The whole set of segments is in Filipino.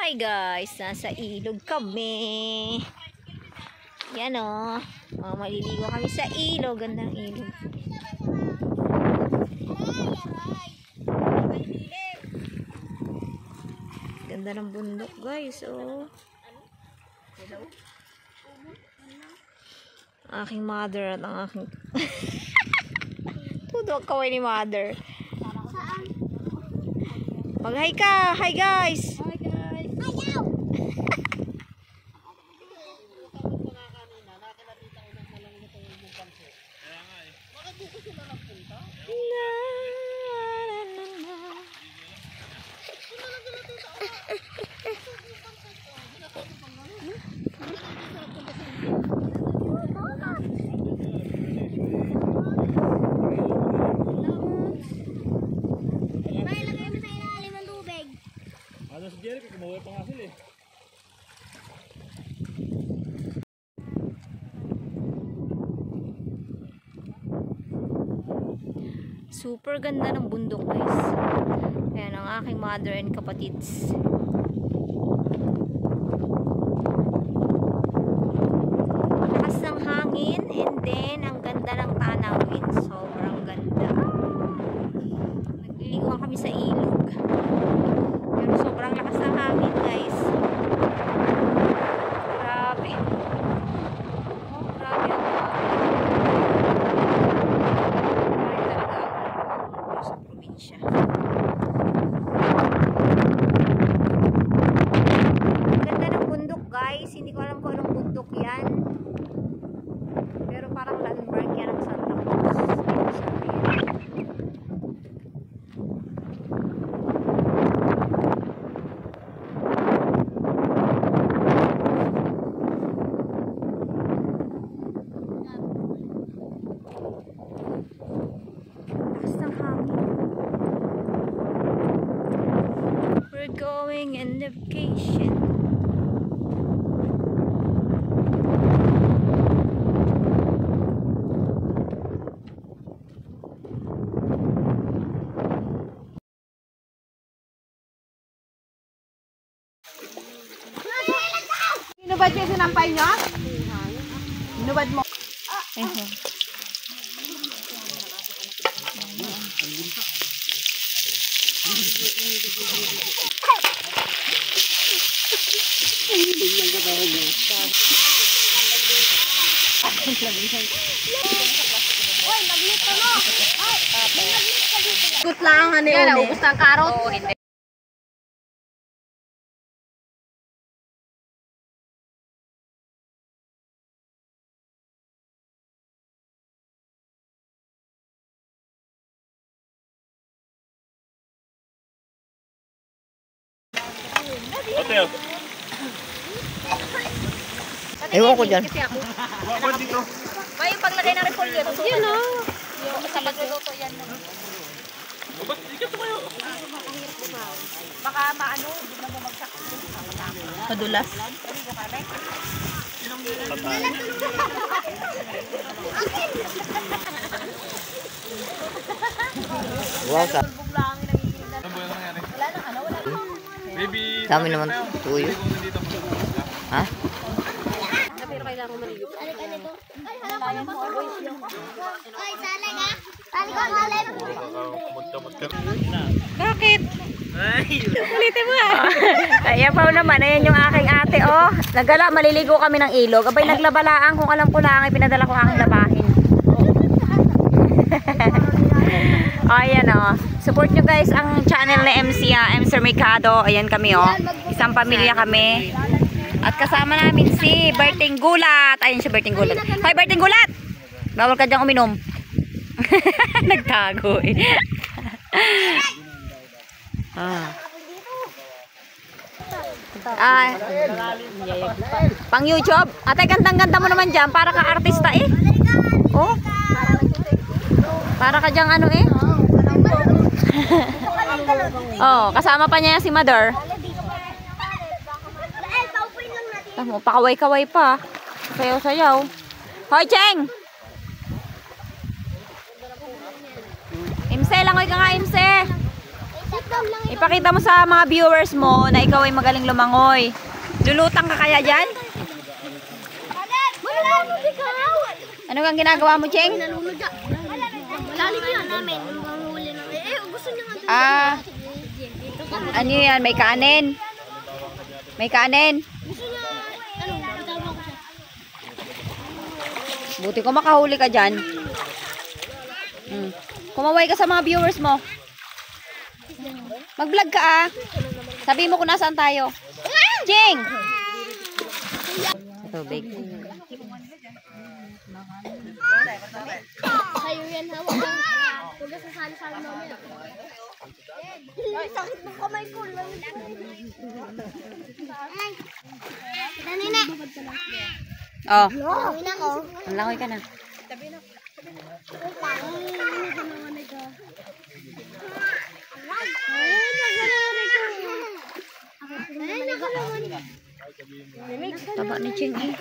Hi guys, nasa ilog kami. Yan o. Maliligo kami sa ilog. Gandang ilog. Ganda ng bundok guys. Oh. Aking mother at ang aking tudok kaway ni mother. Mag-hi ka. Hi guys. Super ganda ng bundok guys. Ayan ang aking mother and kapatids. Lakas ng hangin and then ang ganda ng tanawin. Sobrang ganda. Nagliligo kami sa ilog. Pero sobrang lakas ng hangin guys. Grabe. Grabe ang sa probinsya. Ganda ng bundok guys. Hindi ko alam kung anong bundok yan. Pero parang landmark yan ang Santa Cruz. We're going on vacation. Inubad niyo sinampay niyo? Inubad mo. Good lang, ano yun eh. Naubos ng karot. Oo, hindi. Hotel. Ewan ko dyan. May yung paglagay ng repolyo. Yun o. Yung sa pagluluto yan. Ba't ikat kayo? Baka maano, di ba bumagsak. Madulas. Wow, sa Maybe dami naman tuyo. Ha? Pero kailangan mo maligo. Bakit? Ulitin mo ah. Ayan pa naman. Ayan yung aking ate oh. Nagala, maliligo kami ng ilog. Abay naglabalaan kung alam ko lang. Pinadala ko aking labahin. Ayan oh. Support nyo guys ang channel ni MC MC Mercado. Ayan kami oh. Isang pamilya kami. At kasama namin si Berting Gulat. Ayan si Berting Gulat. Hoy Berting Gulat! Bawal ka dyan uminom. Nagtago eh. Pang YouTube. Ate, gandang-ganda mo naman dyan. Para ka artista eh. Oh. Para ka dyan ano eh. Oh, kasama pa niya si Mother. Tamo, pakaway-kaway pa. Sayaw-sayaw. Hoy, Cheng! Imse, langoy ka nga, Imse! Ipakita mo sa mga viewers mo na ikaw ay magaling lumangoy. Lulutang ka kaya dyan? Ano kang ginagawa mo, Cheng? Lalim yan namin. Gusto niya nga. Ah, ano yan? May kanin? May kanin? Gusto niya, itama ko siya. Buti ko makahuli ka dyan. Kumaway ka sa mga viewers mo. Mag-vlog ka ah. Sabi mo kung nasaan tayo. Cheng! Tubig. Sa'yo yan, hawak lang. Huwag ka sasali-sali mamaya. Ay, sakit ng kamay ko. Nene. Oh, Langoy na ko. ang langoy ka na. Taba ni Cheng eh.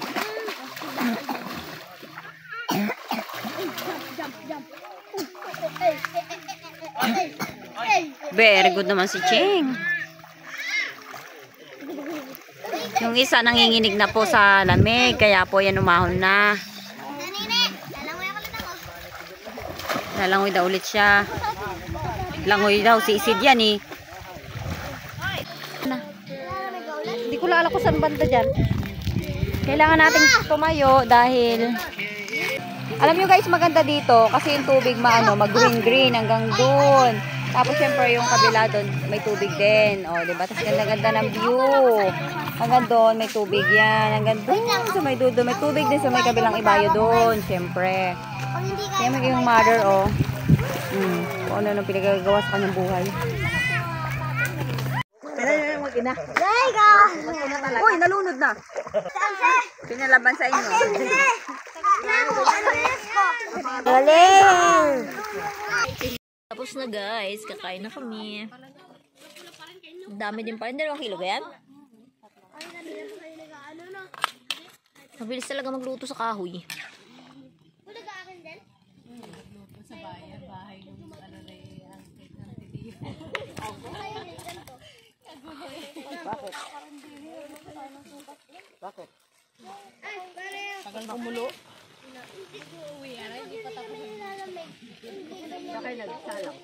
Very good naman si Cheng. Yung isa nanginginig na po sa lamig, kaya po yan umahon na. Lalangoy daw ulit siya. Langoy daw, si Isid yan eh. Hindi ko lala ko saan banda dyan. Kailangan nating tumayo dahil alam nyo guys, maganda dito kasi yung tubig mag-green-green hanggang doon. Tapos syempre yung kabila doon may tubig din. O, diba? Tapos ganda-ganda ng view. Hanggang doon may tubig yan. Hanggang doon sa may dudo. May tubig din sa may kabilang ibayo doon. Syempre. Kaya may yung mother o. Kung ano nang pinagagawa sa kanyang buhay. Uy, nalunod na. Pinalaban sa inyo. Galing! Tapos na guys, kakain na kami. Dami din pa rin. 2 kilo ba yan? Mabilis talaga magluto sa kahoy. Bakit? Bakit? Tagal na kumulo. Bakit nagsalang?